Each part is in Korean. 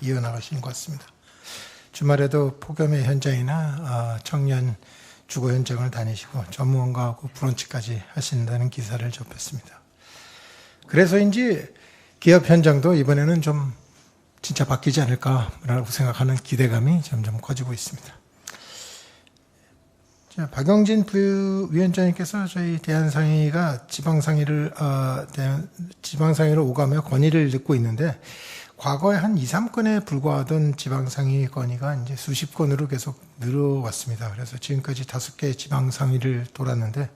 이어나가시는 것 같습니다. 주말에도 폭염의 현장이나 청년 주거 현장을 다니시고 전무원가하고 브런치까지 하신다는 기사를 접했습니다. 그래서인지 기업 현장도 이번에는 좀 진짜 바뀌지 않을까라고 생각하는 기대감이 점점 커지고 있습니다. 자, 박영진 부위원장님께서 저희 대한상의가 지방상의를 오가며 건의를 듣고 있는데, 과거에 한 2, 3건에 불과하던 지방상의 건의가 이제 수십 건으로 계속 늘어왔습니다. 그래서 지금까지 5개 지방상의를 돌았는데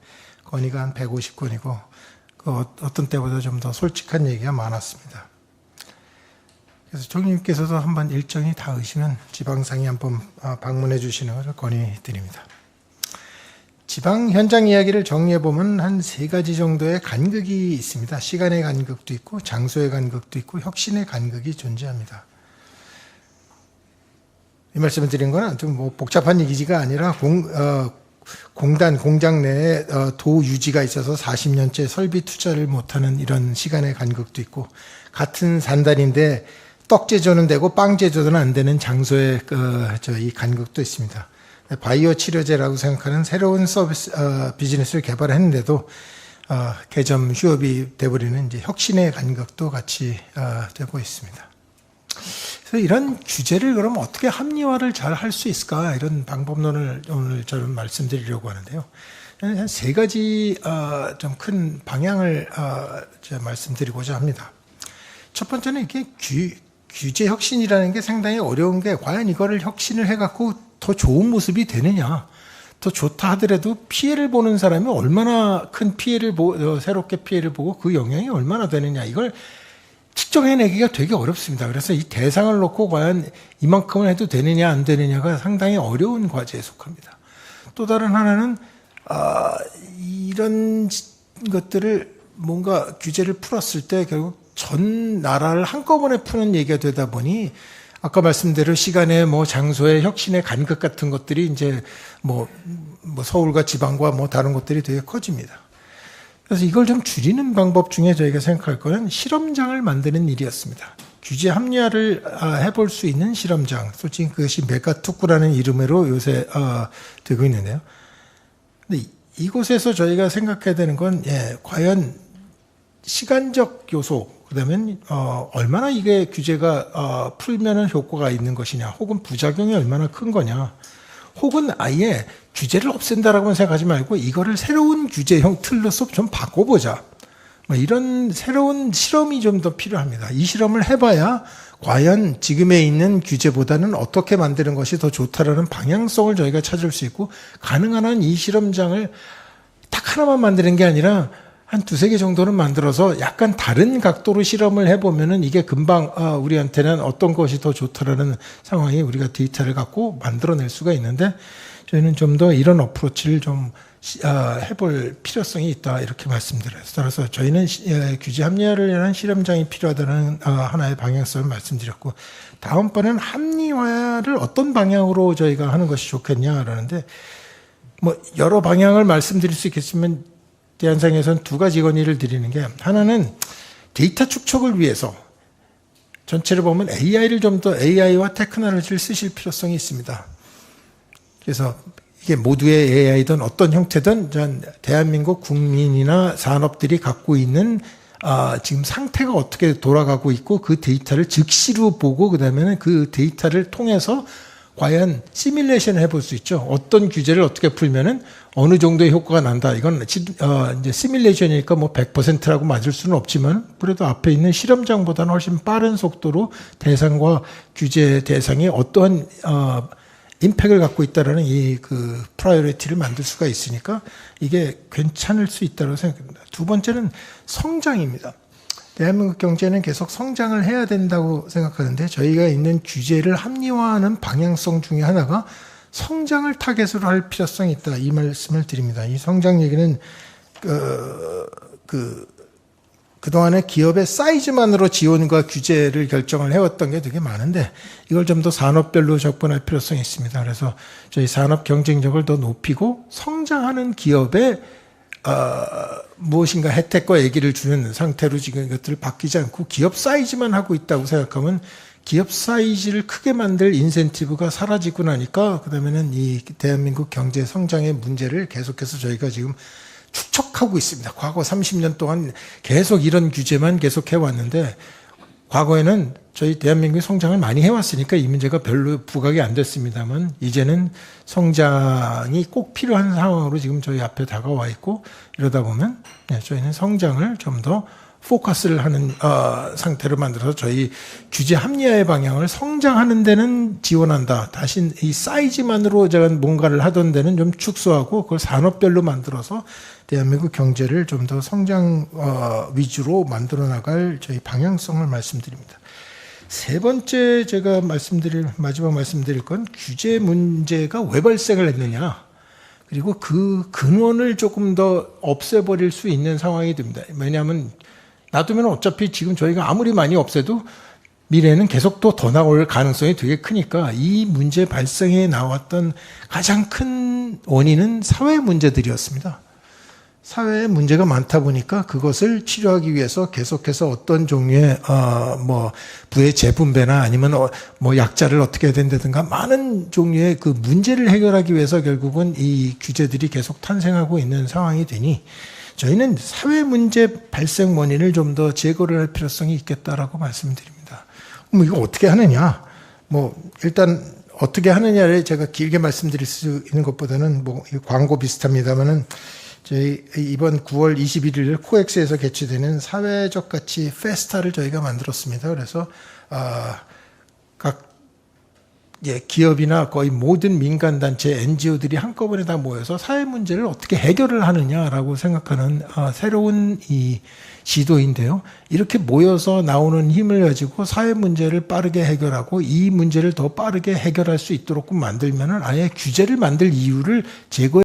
건의가 한 150건이고 어떤 때보다 좀 더 솔직한 얘기가 많았습니다. 그래서 총리님께서도 한번 일정이 닿으시면 지방상의 한번 방문해 주시는 것을 건의드립니다. 지방 현장 이야기를 정리해보면 한 3가지 정도의 간극이 있습니다. 시간의 간극도 있고 장소의 간극도 있고 혁신의 간극이 존재합니다. 이 말씀을 드린 건 좀 복잡한 얘기가 아니라 공장 내에 도 유지가 있어서 40년째 설비 투자를 못하는 이런 시간의 간극도 있고, 같은 산달인데 떡 제조는 되고 빵 제조는 안 되는 장소의 이 간극도 있습니다. 바이오 치료제라고 생각하는 새로운 서비스 비즈니스를 개발했는데도 개점 휴업이 돼버리는 이제 혁신의 간격도 같이 되고 있습니다. 그래서 이런 규제를 그럼 어떻게 합리화를 잘 할 수 있을까, 이런 방법론을 오늘 저는 말씀드리려고 하는데요. 한 3가지 좀 큰 방향을 제가 말씀드리고자 합니다. 첫 번째는 이게 규제 혁신이라는 게 상당히 어려운 게, 과연 이거를 혁신을 해갖고 더 좋은 모습이 되느냐, 더 좋다 하더라도 피해를 보는 사람이 얼마나 큰 피해를 새롭게 피해를 보고 그 영향이 얼마나 되느냐, 이걸 측정해내기가 되게 어렵습니다. 그래서 이 대상을 놓고 과연 이만큼은 해도 되느냐 안 되느냐가 상당히 어려운 과제에 속합니다. 또 다른 하나는 이런 것들을 뭔가 규제를 풀었을 때 결국 전 나라를 한꺼번에 푸는 얘기가 되다 보니, 아까 말씀대로 시간의 장소의 혁신의 간극 같은 것들이 이제 서울과 지방과 다른 것들이 되게 커집니다. 그래서 이걸 좀 줄이는 방법 중에 저희가 생각할 거는 실험장을 만드는 일이었습니다. 규제 합리화를 해볼 수 있는 실험장, 솔직히 그것이 메가특구라는 이름으로 요새 되고 있는데요. 근데 이곳에서 저희가 생각해야 되는 건, 과연 시간적 요소, 그다음에 얼마나 이게 규제가 풀면은 효과가 있는 것이냐, 혹은 부작용이 얼마나 큰 거냐, 혹은 아예 규제를 없앤다라고는 생각하지 말고 이거를 새로운 규제형 틀로서 좀 바꿔보자, 이런 새로운 실험이 좀 더 필요합니다. 이 실험을 해봐야 과연 지금에 있는 규제보다는 어떻게 만드는 것이 더 좋다라는 방향성을 저희가 찾을 수 있고, 가능한 한 이 실험장을 딱 하나만 만드는 게 아니라 한 2-3개 정도는 만들어서 약간 다른 각도로 실험을 해보면은 이게 금방 우리한테는 어떤 것이 더 좋다라는 상황이 우리가 데이터를 갖고 만들어낼 수가 있는데, 저희는 좀 더 이런 어프로치를 좀 해볼 필요성이 있다, 이렇게 말씀드려요. 따라서 저희는 규제 합리화를 위한 실험장이 필요하다는 하나의 방향성을 말씀드렸고, 다음번에는 합리화를 어떤 방향으로 저희가 하는 것이 좋겠냐라는데, 여러 방향을 말씀드릴 수 있겠지만 대한상에서는 2가지 건의를 드리는 게, 하나는 데이터 축적을 위해서 전체를 보면 AI를 좀 더, AI와 테크놀로지를 쓰실 필요성이 있습니다. 그래서 이게 모두의 AI든 어떤 형태든 대한민국 국민이나 산업들이 갖고 있는 지금 상태가 어떻게 돌아가고 있고 그 데이터를 즉시로 보고, 그다음에는 그 데이터를 통해서 과연 시뮬레이션을 해볼 수 있죠. 어떤 규제를 어떻게 풀면은 어느 정도의 효과가 난다. 이건 이제 시뮬레이션이니까 100%라고 맞을 수는 없지만, 그래도 앞에 있는 실험장보다는 훨씬 빠른 속도로 대상과 규제 대상이 어떠한 임팩을 갖고 있다라는 프라이어리티를 만들 수가 있으니까 이게 괜찮을 수 있다고 생각합니다. 2번째는 성장입니다. 대한민국 경제는 계속 성장을 해야 된다고 생각하는데, 저희가 있는 규제를 합리화하는 방향성 중에 하나가 성장을 타겟으로 할 필요성이 있다, 이 말씀을 드립니다. 이 성장 얘기는 그동안에 기업의 사이즈만으로 지원과 규제를 결정을 해왔던 게 되게 많은데, 이걸 좀 더 산업별로 접근할 필요성이 있습니다. 그래서 저희 산업 경쟁력을 더 높이고 성장하는 기업의 무엇인가 혜택과 얘기를 주는 상태로 지금 이것들을 바뀌지 않고 기업 사이즈만 하고 있다고 생각하면 기업 사이즈를 크게 만들 인센티브가 사라지고 나니까 그다음에는 이 대한민국 경제 성장의 문제를 계속해서 저희가 지금 축적하고 있습니다. 과거 30년 동안 계속 이런 규제만 계속 해왔는데 과거에는 저희 대한민국이 성장을 많이 해왔으니까 이 문제가 별로 부각이 안 됐습니다만 이제는 성장이 꼭 필요한 상황으로 지금 저희 앞에 다가와 있고 이러다 보면 저희는 성장을 좀 더 포커스를 하는 상태로 만들어서 저희 규제 합리화의 방향을 성장하는 데는 지원한다. 다시 이 사이즈만으로 제가 뭔가를 하던 데는 좀 축소하고 그걸 산업별로 만들어서 대한민국 경제를 좀 더 성장 위주로 만들어 나갈 저희 방향성을 말씀드립니다. 세 번째 제가 마지막 말씀드릴 건 규제 문제가 왜 발생을 했느냐. 그리고 그 근원을 조금 더 없애버릴 수 있는 상황이 됩니다. 왜냐하면 놔두면 어차피 지금 저희가 아무리 많이 없애도 미래에는 계속 또 더 나올 가능성이 되게 크니까 이 문제 발생에 나왔던 가장 큰 원인은 사회 문제들이었습니다. 사회에 문제가 많다 보니까 그것을 치료하기 위해서 계속해서 어떤 종류의 부의 재분배나 아니면 약자를 어떻게 해야 된다든가 많은 종류의 그 문제를 해결하기 위해서 결국은 이 규제들이 계속 탄생하고 있는 상황이 되니 저희는 사회 문제 발생 원인을 좀 더 제거를 할 필요성이 있겠다라고 말씀드립니다. 이거 어떻게 하느냐? 일단 어떻게 하느냐를 제가 길게 말씀드릴 수 있는 것보다는 광고 비슷합니다만은 저희 이번 9월 21일 코엑스에서 개최되는 사회적 가치 페스타를 저희가 만들었습니다. 그래서 각 기업이나 거의 모든 민간단체, NGO들이 한꺼번에 다 모여서 사회 문제를 어떻게 해결을 하느냐라고 생각하는 새로운 이 시도인데요. 이렇게 모여서 나오는 힘을 가지고 사회 문제를 빠르게 해결하고 이 문제를 더 빠르게 해결할 수 있도록 만들면은 아예 규제를 만들 이유를 제거해